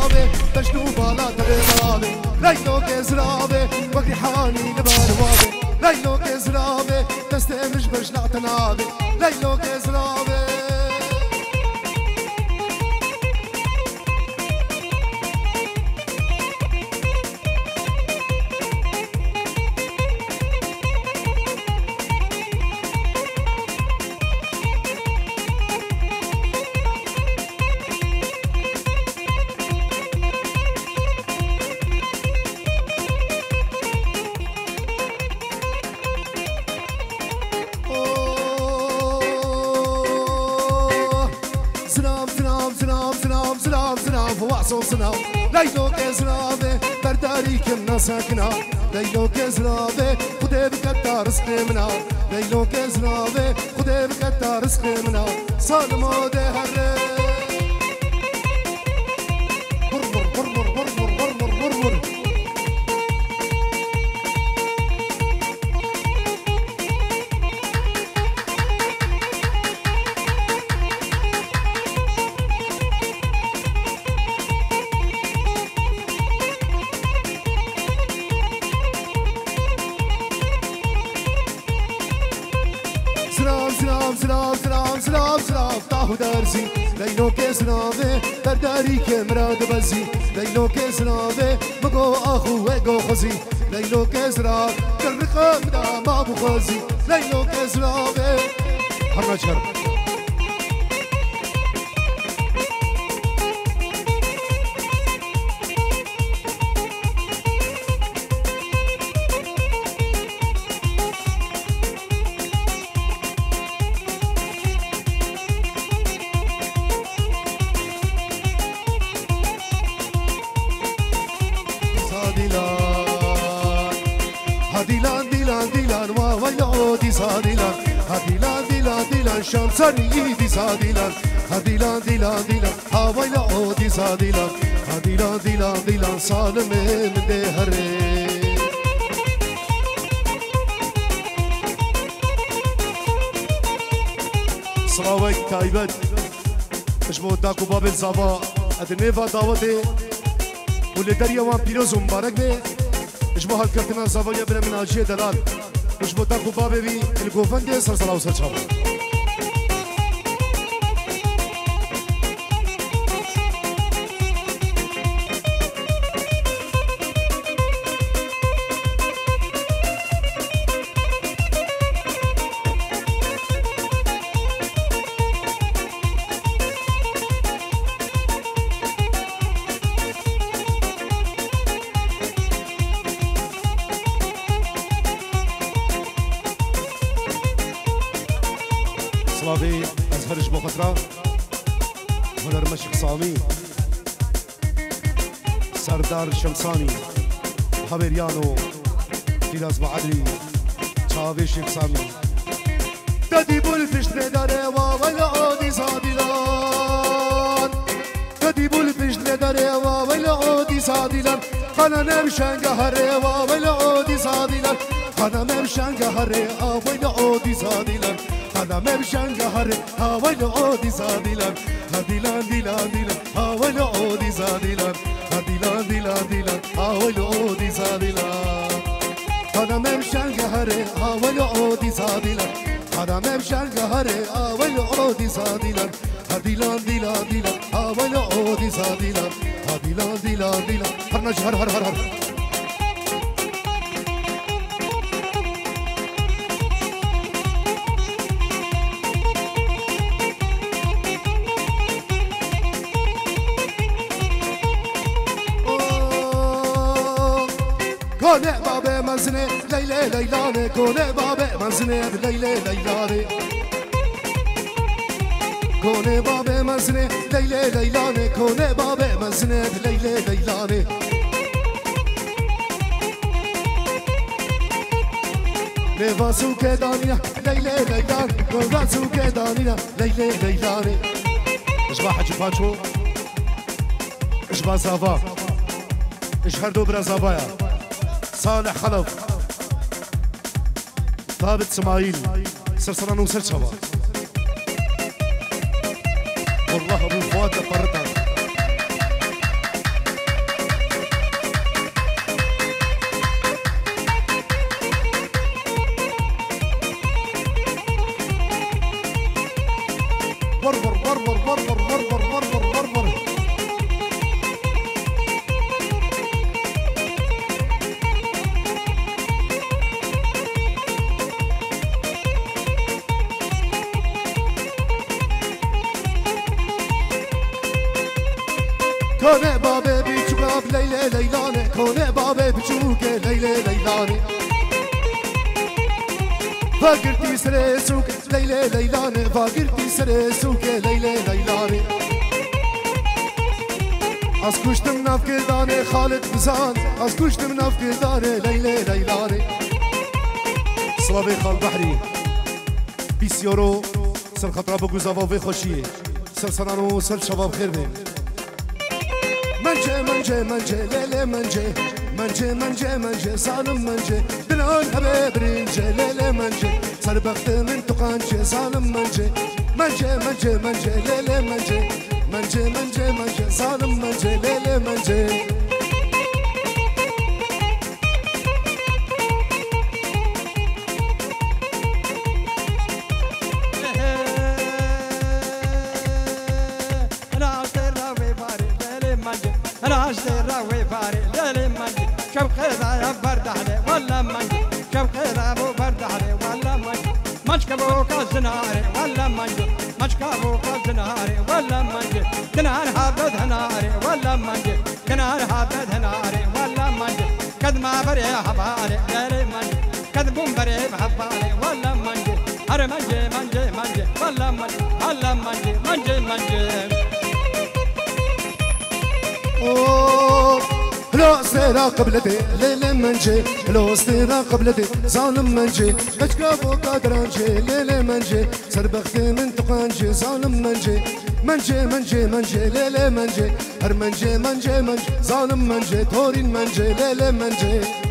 زرابه بجنو بالا تبرابه ليلو كزرابه وقت حاني لبروابه ليلو كزرابه تستمش بجنع تنابه ليلو كزرابه صوصنا ليلو كزرابه برداري كنا ساكنا ليلو كزرابه خدي بكتا رزق منا ليلو كزرابه خدي بكتا رزق منا صالمو ده هره بربر بربر بربر بربر بربر درزی لیلو کسنامه برداری که مراد بزی لیلو کسنامه بگو آخو گو خزی لیلو کسرا کرخم دا ما بخزی لیلو کسنامه همه چرا شمسني دي صادلا هديلا ديلا ديلا هاويلا اودي صادلا هديلا ديلا ديلا صالم من دهري صلاوك تايبت مش موتاكو باب الزبا ادنيفا دعوتي واللي دريا وان بيروز مبارك بي مش مو هالكرتنا زبايا بنا من عجيه دلال مش موتاكو بابي بي الجوفن دي سر صلاو سر شابا صلافي أزهرش بخطرة هنر مشق صامي سردار شمساني خبريانو فراس بعدري شاوي شيخ سامي دادي بولفش نداره ولا عادي صادلان دادي بولفش نداره ولا عادي صادلان خانا نمشن قهره ولا عادي صادلان خانا نمشن قهره ولا عادي صادلان خانا نمشن قهره ولا عادي صادلان هديلان ديلان ديلان ولا عادي صادلان هديلان ديلان ديلان ولا عادي صادلان خانا نمشن قهره ولا عادي صادلان خانا نمشن قهره ولا عادي صادلان هديلان ديلان ديلان ولا عادي صادلان هديلان ديلان ديلان هرنج هر هر هر هر كونه بابا منزنه ليلى ليلانه كونه بابا منزنه ليلى ليلانه كونه بابا منزنه ليلى ليلانه كونه بابا منزنه ليلى ليلانه لباسو كدانينا ليلى ليلانه لباسو كدانينا ليلى ليلانه اشبا حجي فاتشو اشبا زافا اشهر دوبرا زافايا صالح خلف ثابت اسماعيل سرسران وسر شباب والله ابو فؤاد فرطان کنه بابه بیچوکاب لیله لیلانه کنه بابه بیچوکه لیله لیلانه فاگرتی سر سوک لیله لیلانه فاگرتی سر سوک لیله لیلانه از کشتم نف کردانه خالد بزان از کشتم نف کردانه لیله لیلانه سلاوی خال بحری 20 یورو سر خطرا بگو زواوی خوشیه سر سنانو سر شباب خیر بین منجه منجه منجه لیله منجه منجه منجه منجه سالم منجه دلان هبه برینجه لیله منجه سر بخت من تقانجه سالم منجه منجه منجه منجه لیله منجه منجه منجه منجه سالم منجه لیله منجه شب خير برد عليه ولا منجي شب خير ابو برد عليه ولا منجي مشكبو كالزناري ولا منجي مشكبو كالزناري ولا منجي كنار حبد هناري ولا منجي كنار حبد هناري ولا منجي قد ما بري حبالي غيري منجي قد بوم بري بحبالي ولا منجي هر منجي منجي منجي ولا منجي ولا منجي منجي منجي لو سيرا قبلتي ليلة منجي لو سيرا قبلتي ظالم منجي اشكافو قادرانجي ليلة منجي سربختي من تقانجي ظالم منجي منجي منجي منجي ليلة منجي هر منجي منجي منجي ظالم منجي تورين منجي ليلة منجي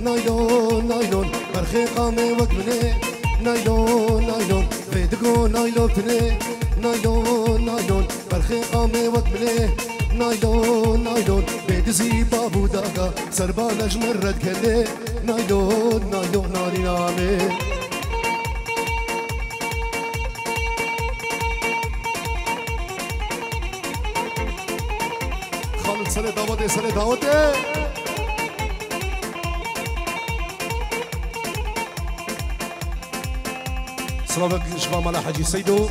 نايلون نايلون برخي قامي وقبني نايلون نايلون فيدقو نايلون تني نايلون نايلون برخي قامي وقبني نايلون نايلون بيدزي بابو داقا سربان اجمرد كلي نايلون نايلون ناري نامي خالد سنة داوتي سنة داوتي سلامك شبا مالا حاجي سيدو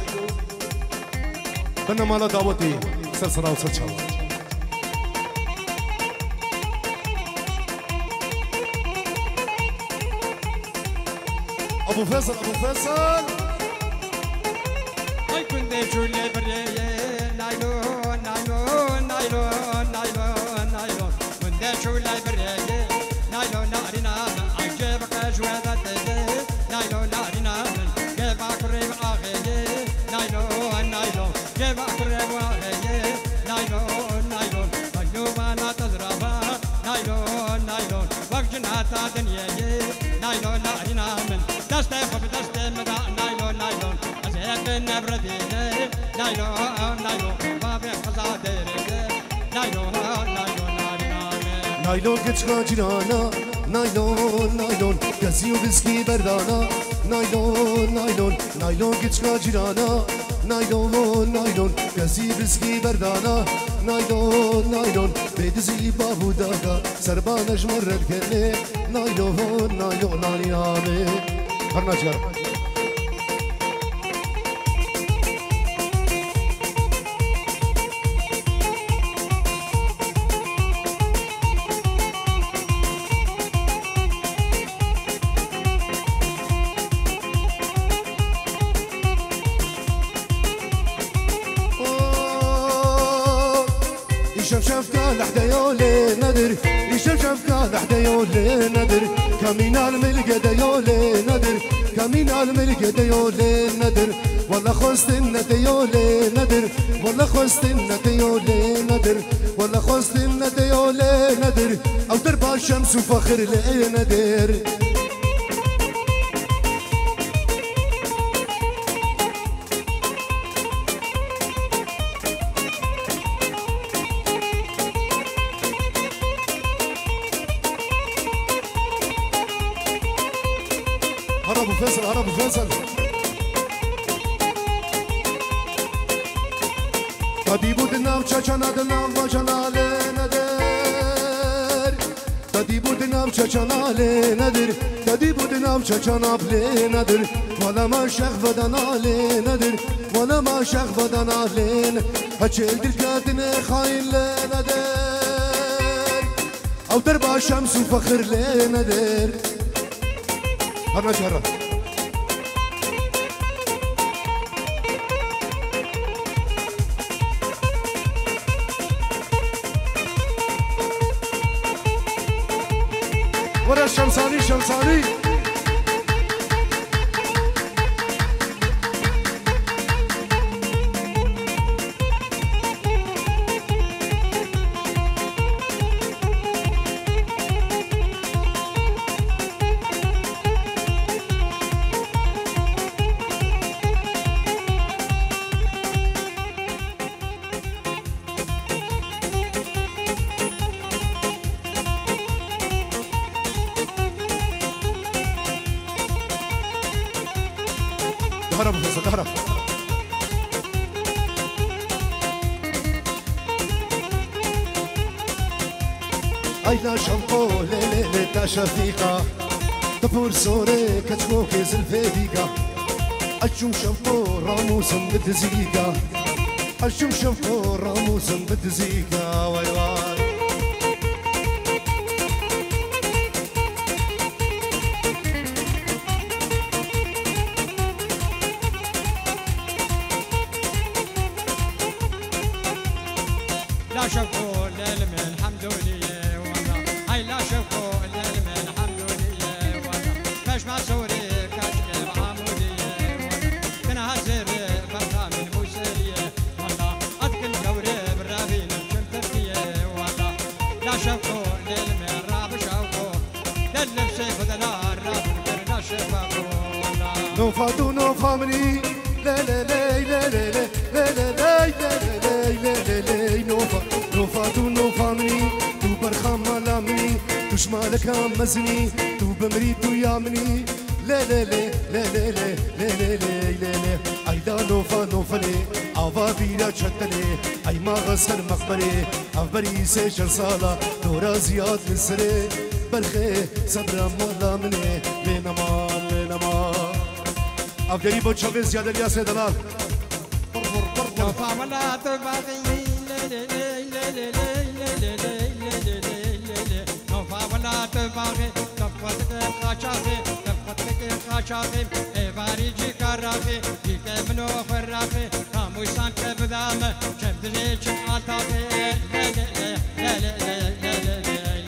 بنا مالا دعوتي سلسلة وسلسلة أبو فيصل أبو فيصل أي كنت جولي بريه نايلون نايلون نايلون نايلون نايلون كنت جولي بريه نايلون نارينا عجبك جوادة نايلون نارينا نايلون نارينا من دست خب دست مدا نايلون نايلون ازيك نبرديني نايلون نايلون باب خزادير نايلون نايلون نارينا من نايلون كتشكا جيرانا نايلون نايلون كزيو بسكي بردانا نايلون نايلون نايلون كتشكا جيرانا نايلون نايلون كزي بسكي بردانا نايلون نايلون بيدزي بابو داكا سربان اجمر الكلي نايلون نايلون ناري نامي هرنا جار يشفشف كان حدا يولي ندر يشفشف كان حدا يولي ندر كمين الملقى يولي ندر كمين الملقى يولي ندر والله خستنا يولي ندر والله خستنا يولي ندر والله خستنا يولي ندر او درب الشمس وفخر لي ندر هربوا فيصل هربوا فيصل طبيبو دنا وشاشانا دنا وشاشانا لندر طبيبو دنا وشاشانا لندر طبيبو دنا وشاشانا بلندر ولا ما شيخ بدنا لندر ولا ما شيخ بدنا لن هتشيل دركاتنا خاين لندر او درب الشمس وفخر لندر هرنا شهرة ورا الشمساني شمساني هربوا فيصل هرب ايلا شنقو ليلة تشفيقة تفور سوري كتكوك زلفيديكا الشم شنقو راموس متزيكا الشم شنقو راموس متزيكا واي واي لا شوفوا الليل من حمدونية والله هاي لا شوفوا الليل من حمدونية والله مش مع سوري كاتب عمودية والله كنا هزر برا من موسيقية والله أذكر دوري برابين كم تركية والله لا شوفوا الليل من راب شوفوا للف سيف دلار راب لا شوفوا والله نو فاتو نو فامني لا لا لا لا لا لا لا لا لا لا نو فاتو نو فامني تو برخام ملامني تو شمالك مزني تو بمري تو يامني لا لا لا لا لا لا لا لا لا لا ايدا نو فني آوا بيرا چتني اي ما غسل مقبري افبري سيشر صالا دورا زياد لسري برخي صبر ملامني لنما افجري بو چوي زياد الياس دلال نوفا ولا تبغي نوفا ولا تبغي تفتك خاشاخي تفتك خاشاخي باريجي كراخي يكمنو فراخي خاموشان كبدام كبدني شمعتاخي لا لا لا لا لا لا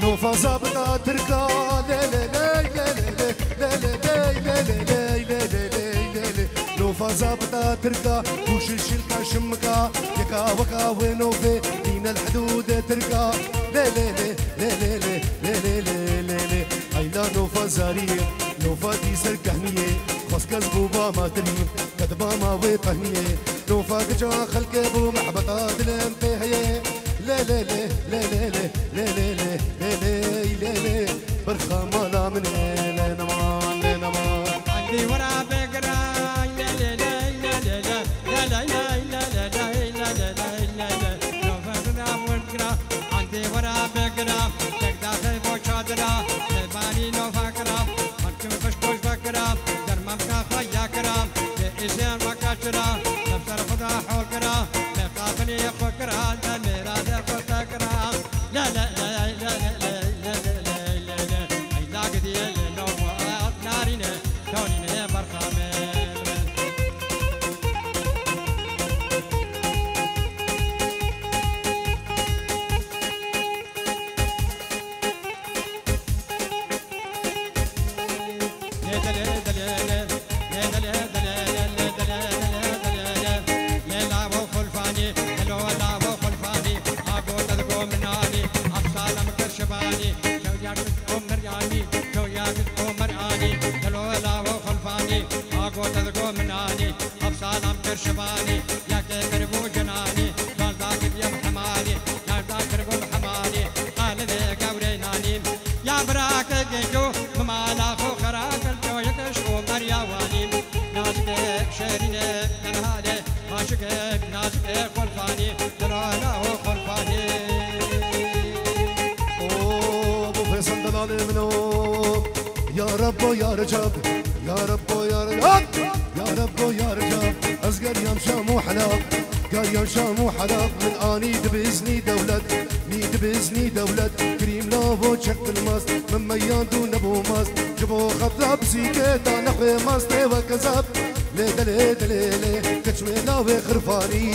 نوفا زابطة تركا لا لا لا لا نوفا زابطة تركا وش الشلكة شمكا يكا وكا ونوفي دين الحدود تركا لا لا لا لا لا لا لا لا لا لا ايلا نوفا زارية نوفا دي سركهنية خاص كذبوبا ما تريم كذبا ما وطهنية نوفا قجا خلق ابو محبطة دلم فيهية لا لا لا لا لا لا لا لا لا لا لا برخا مالا من لا نمان لا نمان عندي ورا بقرا لا لا لا لا لا لا لا لا لا لا لا نوفا ورقرا عندي ورا بقرا تقدر تبو شادرا لباني نوفا كرا مركب بشكوش بكرا درمم كخيا كرا إزيان وكاشرا نفسر خدا حول كرا نقابني فكرا نميرا دفو تكرا لا لا لا لا لا لا لا لا لا لا نارينا دونينا برخامل ناشكك ناشكك خلفاني درانا وخلفاني ابو فيصل دلالي منو يا رب يا رجب يا رب يا رجب يا رب يا رجب أصغر يوم شام وحلب قال يوم شام وحلب من اني دبزني دولت دبزني دولت كريم لابو شق الماس من ميان دون ابو ماس جبو خطاب سيكيتا نحوي ماس وكذب ليدلي دليلي كتشوي لاوي خرفاني